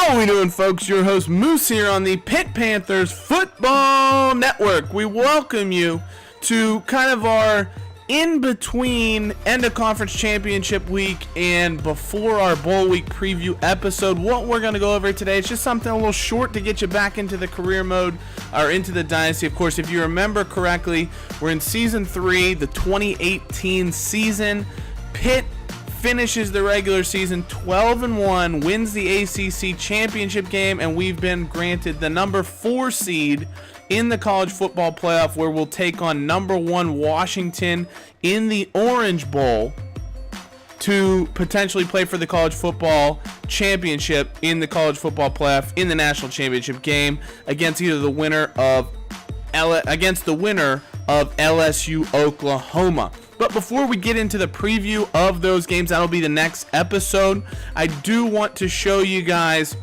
How are we doing, folks? Your host Moose here on the Pitt Panthers Football Network. We welcome you to kind of our in-between end-of-conference championship week and before our bowl week preview episode. What we're going to go over today is just something a little short to get you back into the career mode or into the Dynasty. Of course, if you remember correctly, we're in Season 3, the 2018 season. Pitt finishes the regular season 12-1, wins the ACC championship game, and we've been granted the number 4 seed in the college football playoff, where we'll take on number 1 Washington in the Orange Bowl to potentially play for the college football championship in the college football playoff in the national championship game against either the winner of LSU Oklahoma. But before we get into the preview of those games, that'll be the next episode, I do want to show you guys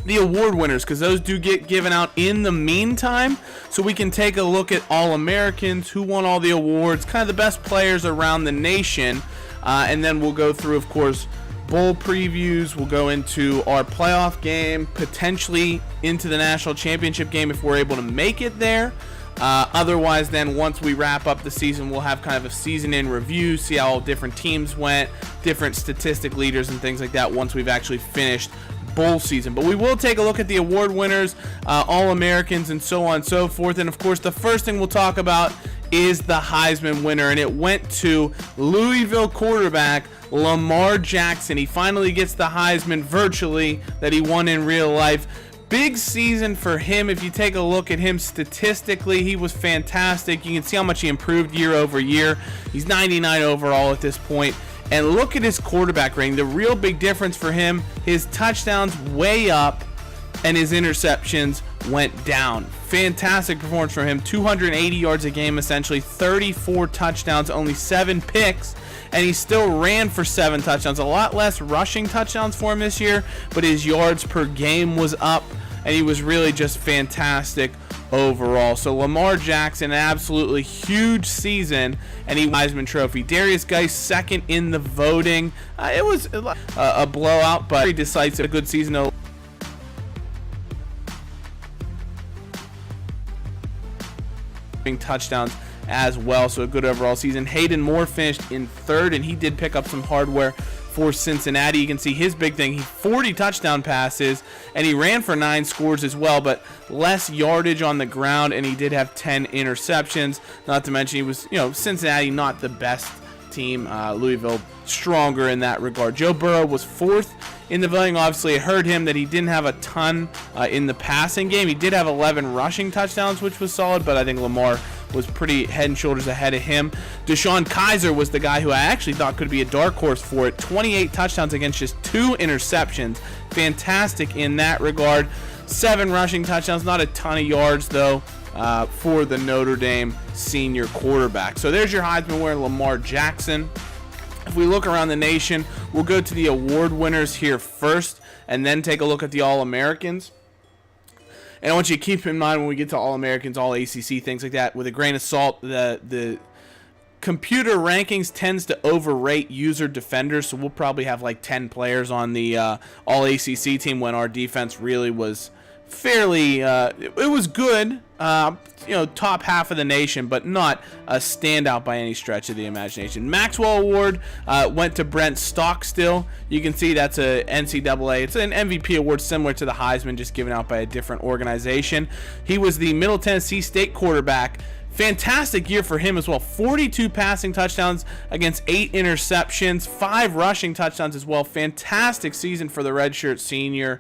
the award winners, because those do get given out in the meantime, so we can take a look at All-Americans, who won all the awards, kind of the best players around the nation, and then we'll go through, of course, bowl previews. We'll go into our playoff game, potentially into the national championship game if we're able to make it there. Otherwise, then once we wrap up the season, we'll have kind of a season in review, see how different teams went, different statistic leaders and things like that once we've actually finished bowl season. But we will take a look at the award winners, All-Americans, and so on and so forth. And of course, the first thing we'll talk about is the Heisman winner, and it went to Louisville quarterback Lamar Jackson. He finally gets the Heisman virtually that he won in real life. Big season for him. If you take a look at him statistically, he was fantastic. You can see how much he improved year over year. He's 99 overall at this point. And look at his quarterback rating. The real big difference for him, his touchdowns way up and his interceptions went down. Fantastic performance for him. 280 yards a game, essentially 34 touchdowns, only 7 picks. And he still ran for 7 touchdowns. A lot less rushing touchdowns for him this year, but his yards per game was up, and he was really just fantastic overall. So Lamar Jackson, an absolutely huge season, and he won the Heisman Trophy. Darius Geis, second in the voting. It was a blowout, but very decisive. A good season. Touchdowns as well, so a good overall season. Hayden Moore finished in 3rd, and he did pick up some hardware for Cincinnati. You can see his big thing. He 40 touchdown passes, and he ran for 9 scores as well, but less yardage on the ground, and he did have 10 interceptions. Not to mention he was, Cincinnati not the best team. Louisville stronger in that regard. Joe Burrow was 4th in the voting. Obviously, it hurt him that he didn't have a ton in the passing game. He did have 11 rushing touchdowns, which was solid, but I think Lamar was pretty head and shoulders ahead of him. Deshaun Kaiser was the guy who I actually thought could be a dark horse for it. 28 touchdowns against just 2 interceptions. Fantastic in that regard. 7 rushing touchdowns, not a ton of yards though, for the Notre Dame senior quarterback. So there's your Heisman winner, Lamar Jackson. If we look around the nation, we'll go to the award winners here first and then take a look at the All-Americans. And I want you to keep in mind when we get to All-Americans, All-ACC, things like that, with a grain of salt, the computer rankings tends to overrate user defenders, so we'll probably have like 10 players on the All-ACC team when our defense really was fairly, it was good, top half of the nation, but not a standout by any stretch of the imagination. Maxwell Award went to Brent Stockstill. You can see that's a NCAA. It's an MVP award similar to the Heisman, just given out by a different organization. He was the Middle Tennessee State quarterback. Fantastic year for him as well. 42 passing touchdowns against 8 interceptions, 5 rushing touchdowns as well. Fantastic season for the redshirt senior.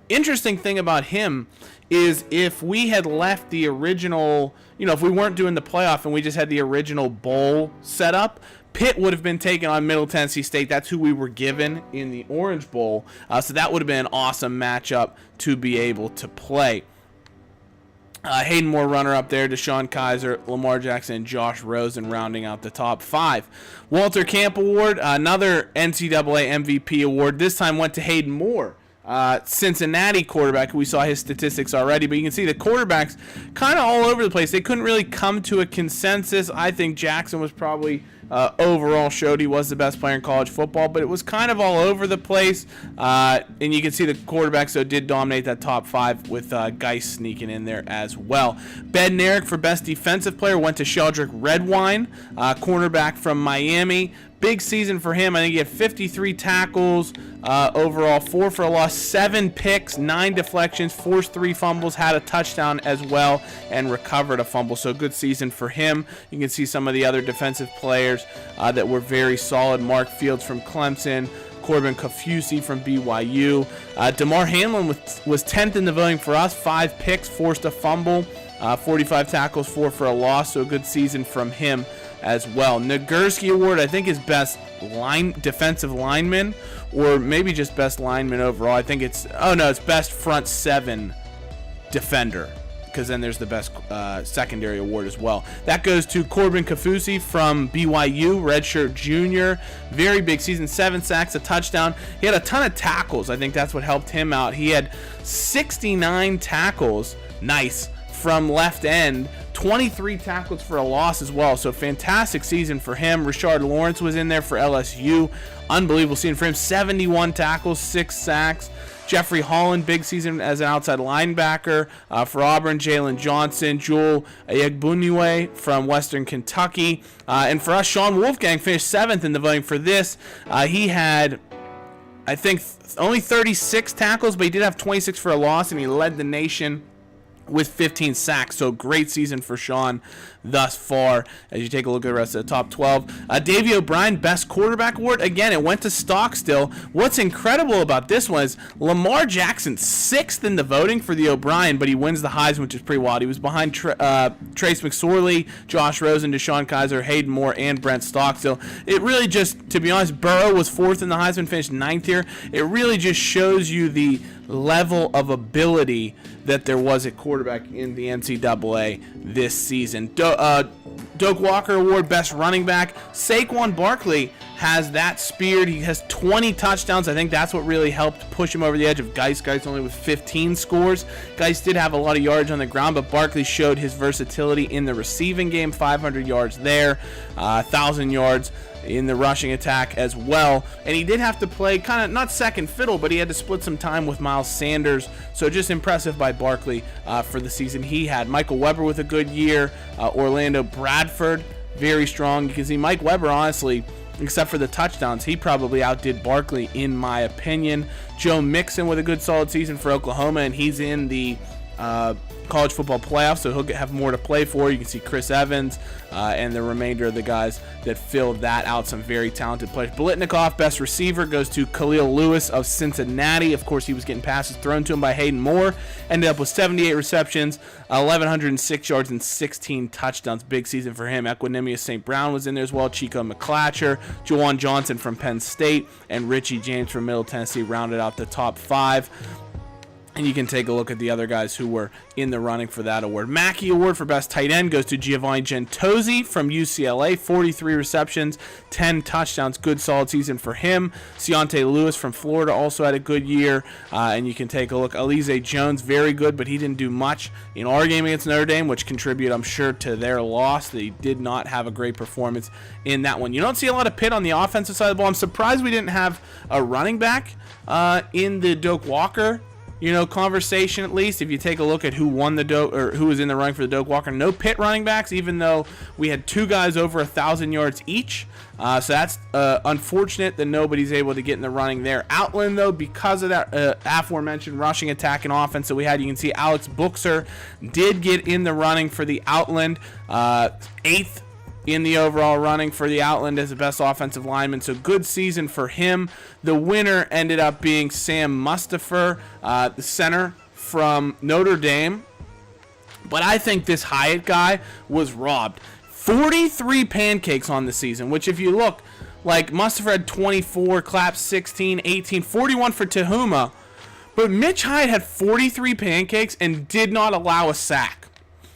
Interesting thing about him is if we had left the original, if we weren't doing the playoff and we just had the original bowl set up, Pitt would have been taken on Middle Tennessee State. That's who we were given in the Orange Bowl. So that would have been an awesome matchup to be able to play. Hayden Moore runner up there, Deshaun Kaiser, Lamar Jackson, and Josh Rosen rounding out the top 5. Walter Camp Award, another NCAA MVP award. This time went to Hayden Moore. Cincinnati quarterback. We saw his statistics already, but you can see the quarterbacks kind of all over the place. They couldn't really come to a consensus. I think Jackson was probably overall showed he was the best player in college football, but it was kind of all over the place. And you can see the quarterbacks, though, did dominate that top 5 with Geis sneaking in there as well. Bednarik for best defensive player went to Sheldrick Redwine, cornerback from Miami. Big season for him. I think he had 53 tackles overall, 4 for a loss, 7 picks, 9 deflections, forced 3 fumbles, had a touchdown as well, and recovered a fumble. So good season for him. You can see some of the other defensive players that were very solid. Mark Fields from Clemson, Corbin Kaufusi from BYU. DeMar Hamlin was 10th in the voting for us, 5 picks, forced a fumble, 45 tackles, 4 for a loss. So a good season from him as well. Nagurski Award, I think, is best defensive lineman, or maybe just best lineman overall. I think it's best front 7 defender, because then there's the best secondary award as well. That goes to Corbin Kaufusi from BYU, redshirt junior. Very big season, 7 sacks, a touchdown. He had a ton of tackles. I think that's what helped him out. He had 69 tackles, nice, from left end. 23 tackles for a loss as well. So fantastic season for him. Rashard Lawrence was in there for LSU. Unbelievable season for him. 71 tackles, 6 sacks. Jeffrey Holland, big season as an outside linebacker for Auburn. Jalen Johnson, Joel Ayagbuniwe from Western Kentucky. And for us, Sean Wolfgang finished 7th in the voting for this. He had, I think, only 36 tackles, but he did have 26 for a loss, and he led the nation with 15 sacks. So great season for Sean thus far as you take a look at the rest of the top 12. Davey O'Brien, best quarterback award. Again, it went to Stockstill. What's incredible about this one is Lamar Jackson 6th in the voting for the O'Brien, but he wins the Heisman, which is pretty wild. He was behind Trace McSorley, Josh Rosen, Deshaun Kaiser, Hayden Moore, and Brent Stockstill. It really just, to be honest, Burrow was 4th in the Heisman, finished 9th here. It really just shows you the level of ability that there was at quarterback in the NCAA this season. Doak Walker Award, best running back. Saquon Barkley has that speared. He has 20 touchdowns. I think that's what really helped push him over the edge of Geis. Geis only with 15 scores. Geis did have a lot of yards on the ground, but Barkley showed his versatility in the receiving game. 500 yards there, 1,000 yards in the rushing attack as well. And he did have to play kind of not second fiddle, but he had to split some time with Miles Sanders. So just impressive by Barkley for the season he had. Michael Weber with a good year. Orlando Bradford, very strong. You can see Mike Weber, honestly, except for the touchdowns, he probably outdid Barkley in my opinion. Joe Mixon with a good solid season for Oklahoma, and he's in the college football playoffs, so he'll have more to play for. You can see Chris Evans and the remainder of the guys that filled that out, some very talented players. Biletnikoff, best receiver, goes to Khalil Lewis of Cincinnati. Of course, he was getting passes thrown to him by Hayden Moore. Ended up with 78 receptions, 1,106 yards, and 16 touchdowns. Big season for him. Equanimous St. Brown was in there as well. Chico McClatcher, Juwan Johnson from Penn State, and Richie James from Middle Tennessee rounded out the top 5. And you can take a look at the other guys who were in the running for that award. Mackey Award for best tight end goes to Giovanni Gentozzi from UCLA. 43 receptions, 10 touchdowns. Good solid season for him. Deontay Lewis from Florida also had a good year. And you can take a look. Alize Jones, very good, but he didn't do much in our game against Notre Dame, which contributed, I'm sure, to their loss. They did not have a great performance in that one. You don't see a lot of Pitt on the offensive side of the ball. I'm surprised we didn't have a running back in the Doak Walker conversation, at least. If you take a look at who won the Doak, or who was in the running for the Doak Walker, no Pitt running backs, even though we had 2 guys over 1,000 yards each. So that's unfortunate that nobody's able to get in the running there. Outland, though, because of that aforementioned rushing attack and offense that we had, you can see Alex Buchser did get in the running for the Outland, 8th in the overall running for the Outland as the best offensive lineman. So good season for him. The winner ended up being Sam Mustipher, the center from Notre Dame. But I think this Hyatt guy was robbed. 43 pancakes on the season, which if you look, like Mustipher had 24, Clapp 16, 18, 41 for Tahuma. But Mitch Hyatt had 43 pancakes and did not allow a sack.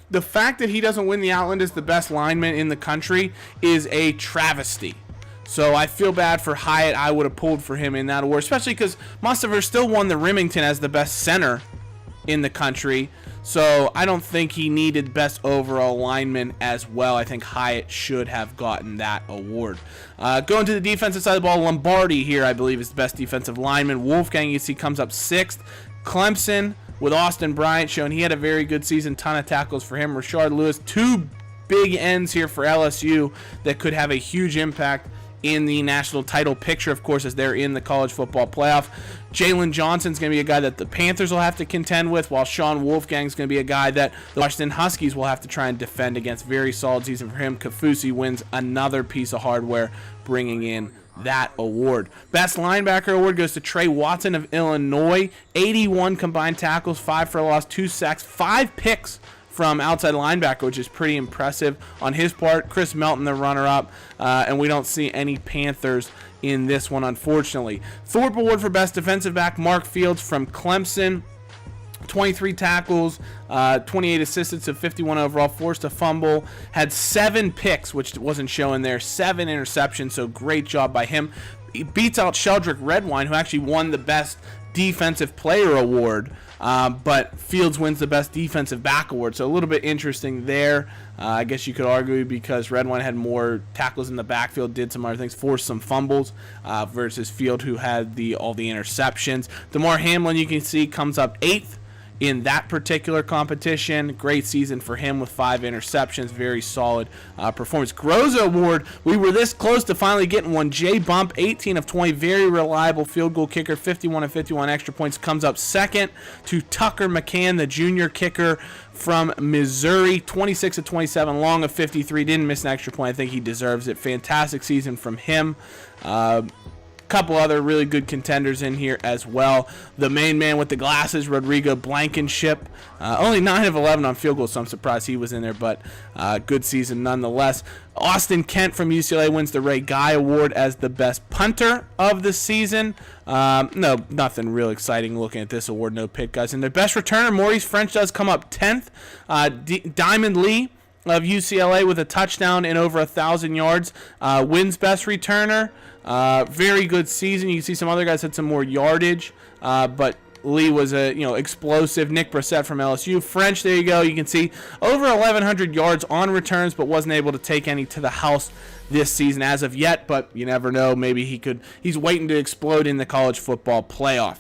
The fact that he doesn't win the Outland as the best lineman in the country is a travesty. So I feel bad for Hyatt. I would have pulled for him in that award, especially because Mustafa still won the Remington as the best center in the country. So I don't think he needed best overall lineman as well. I think Hyatt should have gotten that award. Going to the defensive side of the ball, Lombardi here, I believe, is the best defensive lineman. Wolfgang, you see, comes up 6th. Clemson with Austin Bryant showing he had a very good season. Ton of tackles for him. Rashard Lewis, 2 big ends here for LSU that could have a huge impact in the national title picture, of course, as they're in the college football playoff. Jalen Johnson's going to be a guy that the Panthers will have to contend with, while Sean Wolfgang's going to be a guy that the Washington Huskies will have to try and defend against. Very solid season for him. Kafusi wins another piece of hardware, bringing in that award. Best linebacker award goes to Trey Watson of Illinois. 81 combined tackles, 5 for a loss, 2 sacks, 5 picks from outside linebacker, which is pretty impressive on his part. Chris Melton, the runner-up, and we don't see any Panthers in this one, unfortunately. Thorpe Award for Best Defensive Back, Mark Fields from Clemson. 23 tackles, 28 assists of 51 overall, forced a fumble, had 7 picks, which wasn't showing there, 7 interceptions, so great job by him. He beats out Sheldrick Redwine, who actually won the Best Defensive Player Award, but Fields wins the Best Defensive Back Award, so a little bit interesting there. I guess you could argue because Redwine had more tackles in the backfield, did some other things, forced some fumbles, versus Field, who had all the interceptions. Damar Hamlin, you can see, comes up 8th in that particular competition. Great season for him with 5 interceptions. Very solid performance. Groza Award, we were this close to finally getting one. Jay Bump, 18 of 20, very reliable field goal kicker, 51 of 51 extra points, comes up 2nd to Tucker McCann, the junior kicker from Missouri, 26 of 27, long of 53, didn't miss an extra point. I think he deserves it. Fantastic season from him. Couple other really good contenders in here as well. The main man with the glasses, Rodrigo Blankenship, only 9 of 11 on field goals, so I'm surprised he was in there, but good season nonetheless. Austin Kent from UCLA wins the Ray Guy Award as the best punter of the season. No, nothing real exciting looking at this award. No Pitt guys. And the best returner, Maurice French, does come up 10th. Diamond Lee of UCLA with a touchdown in over 1,000 yards, wins best returner. Very good season. You can see some other guys had some more yardage, but Lee was explosive. Nick Brissett from LSU. French, there you go. You can see over 1,100 yards on returns, but wasn't able to take any to the house this season as of yet. But you never know. Maybe he could. He's waiting to explode in the college football playoff.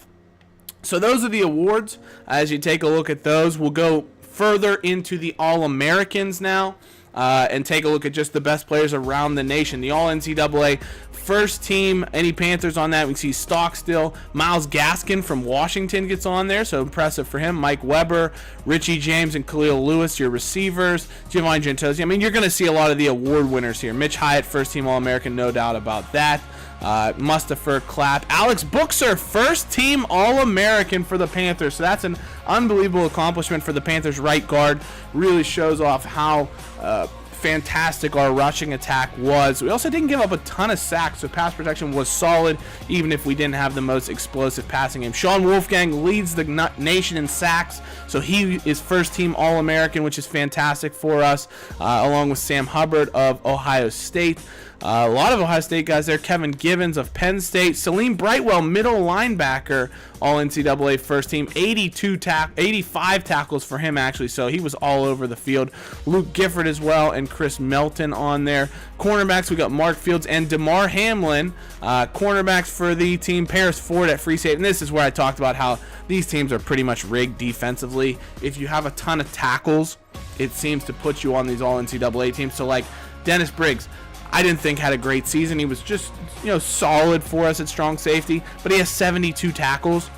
So those are the awards. As you take a look at those, we'll go further into the All-Americans now. And take a look at just the best players around the nation. The All-NCAA first team, any Panthers on that? We see Stockstill. Myles Gaskin from Washington gets on there, so impressive for him. Mike Weber, Richie James, and Khalil Lewis, your receivers. Giovanni Gentosi. I mean, you're going to see a lot of the award winners here. Mitch Hyatt, first team All-American, no doubt about that. Mustafa Clapp. Alex Buchser, first team All-American for the Panthers. So that's an unbelievable accomplishment for the Panthers right guard. Really shows off how fantastic our rushing attack was. We also didn't give up a ton of sacks, so pass protection was solid, even if we didn't have the most explosive passing game. Sean Wolfgang leads the nation in sacks, so he is first team All-American, which is fantastic for us, along with Sam Hubbard of Ohio State. A lot of Ohio State guys there. Kevin Gibbons of Penn State. Salim Brightwell, middle linebacker, All-NCAA first team. 85 tackles for him, actually, so he was all over the field. Luke Gifford as well, and Chris Melton on there. Cornerbacks, we got Mark Fields and Damar Hamlin. Cornerbacks for the team, Paris Ford at free safety. And this is where I talked about how these teams are pretty much rigged defensively. If you have a ton of tackles, it seems to put you on these All-NCAA teams. So, like, Dennis Briggs, I didn't think had a great season. He was just, solid for us at strong safety, but he has 72 tackles,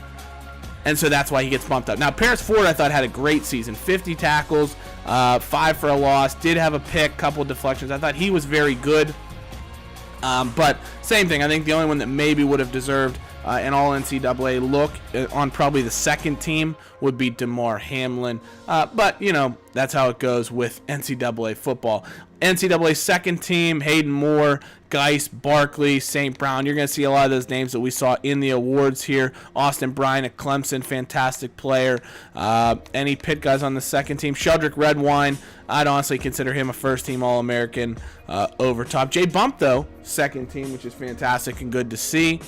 and so that's why he gets bumped up. Now, Paris Ford, I thought, had a great season. 50 tackles, 5 for a loss, did have a pick, couple of deflections. I thought he was very good, but same thing. I think the only one that maybe would have deserved an all-NCAA look on probably the second team would be DeMar Hamlin. But, you know, that's how it goes with NCAA football. NCAA second team, Hayden Moore, Geis, Barkley, St. Brown. You're going to see a lot of those names that we saw in the awards here. Austin Bryant at Clemson, fantastic player. Any Pitt guys on the second team? Sheldrick Redwine, I'd honestly consider him a first-team All-American over top. Jay Bump, though, second team, which is fantastic and good to see.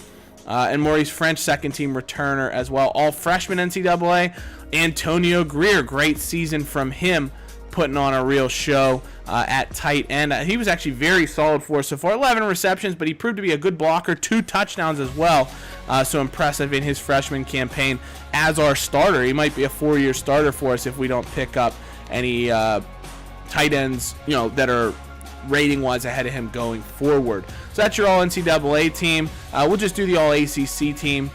And Maurice French, second-team returner as well. All freshman NCAA. Antonio Greer, great season from him, putting on a real show at tight end. He was actually very solid for us so far. 11 receptions, but he proved to be a good blocker. 2 touchdowns as well. So impressive in his freshman campaign as our starter. He might be a 4-year starter for us if we don't pick up any tight ends, you know, that are rating-wise ahead of him going forward. So that's your All-NCAA team. We'll just do the All-ACC team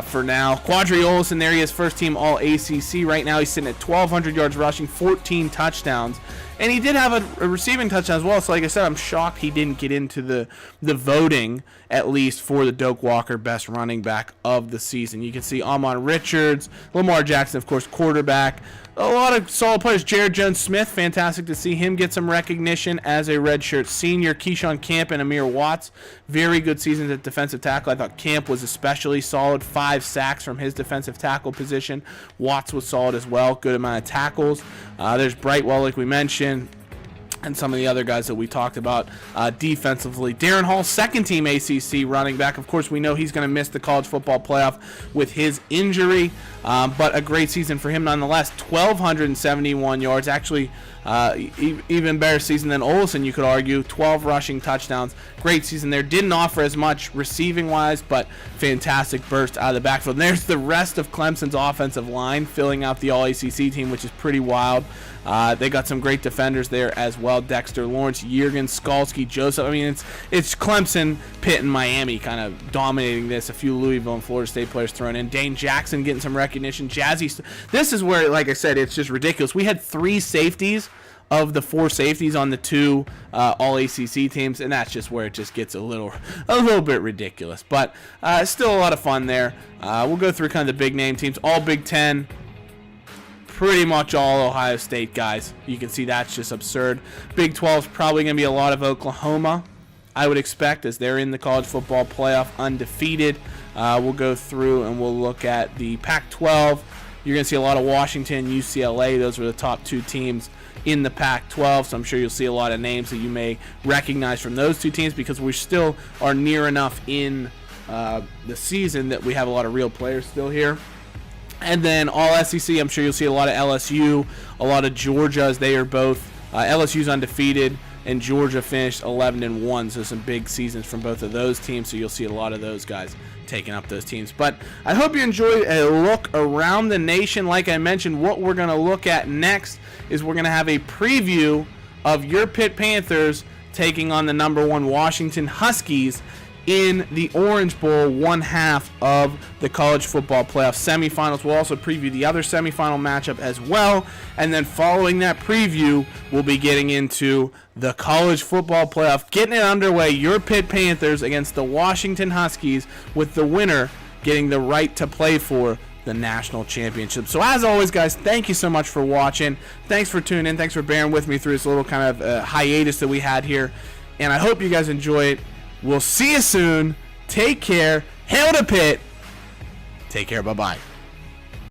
for now. Quadri Olson, there he is, first-team All-ACC. Right now he's sitting at 1,200 yards rushing, 14 touchdowns. And he did have a receiving touchdown as well. So like I said, I'm shocked he didn't get into the voting, at least for the Doak Walker best running back of the season. You can see Amon Richards, Lamar Jackson, of course, quarterback. A lot of solid players. Jared Jones-Smith, fantastic to see him get some recognition as a redshirt senior. Keyshawn Camp and Amir Watts, very good seasons at defensive tackle. I thought Camp was especially solid. 5 sacks from his defensive tackle position. Watts was solid as well. Good amount of tackles. There's Brightwell, like we mentioned, and some of the other guys that we talked about defensively. Darren Hall, second-team ACC running back. Of course, we know he's going to miss the college football playoff with his injury, but a great season for him nonetheless. 1,271 yards, actually even better season than Olsen, you could argue. 12 rushing touchdowns. Great season there. Didn't offer as much receiving-wise, but fantastic burst out of the backfield. And there's the rest of Clemson's offensive line filling out the All-ACC team, which is pretty wild. They got some great defenders there as well. Dexter Lawrence, Yergin, Skalski, Joseph. I mean, it's Clemson, Pitt, and Miami kind of dominating this. A few Louisville and Florida State players thrown in. Dane Jackson getting some recognition. Jazzy. This is where, like I said, it's just ridiculous. We had 3 safeties of the 4 safeties on the 2 All-ACC teams, and that's just where it just gets a little bit ridiculous. But still a lot of fun there. We'll go through kind of the big name teams. All Big Ten. Pretty much all Ohio State guys. You can see that's just absurd. Big 12 is probably going to be a lot of Oklahoma, I would expect, as they're in the college football playoff undefeated. We'll go through and we'll look at the Pac-12. You're going to see a lot of Washington, UCLA. Those are the top 2 teams in the Pac-12, so I'm sure you'll see a lot of names that you may recognize from those 2 teams because we still are near enough in the season that we have a lot of real players still here. And then all SEC, I'm sure you'll see a lot of LSU, a lot of Georgia, as they are both. LSU's undefeated, and Georgia finished 11-1, so some big seasons from both of those teams, so you'll see a lot of those guys taking up those teams. But I hope you enjoyed a look around the nation. Like I mentioned, what we're going to look at next is we're going to have a preview of your Pitt Panthers taking on the number 1 Washington Huskies in the Orange Bowl, one half of the college football playoff semifinals. We'll also preview the other semifinal matchup as well. And then following that preview, we'll be getting into the college football playoff, getting it underway. Your Pitt Panthers against the Washington Huskies, with the winner getting the right to play for the national championship. So as always, guys, thank you so much for watching. Thanks for tuning in. Thanks for bearing with me through this little kind of hiatus that we had here. And I hope you guys enjoy it. We'll see you soon. Take care. Hail to Pitt. Take care. Bye-bye.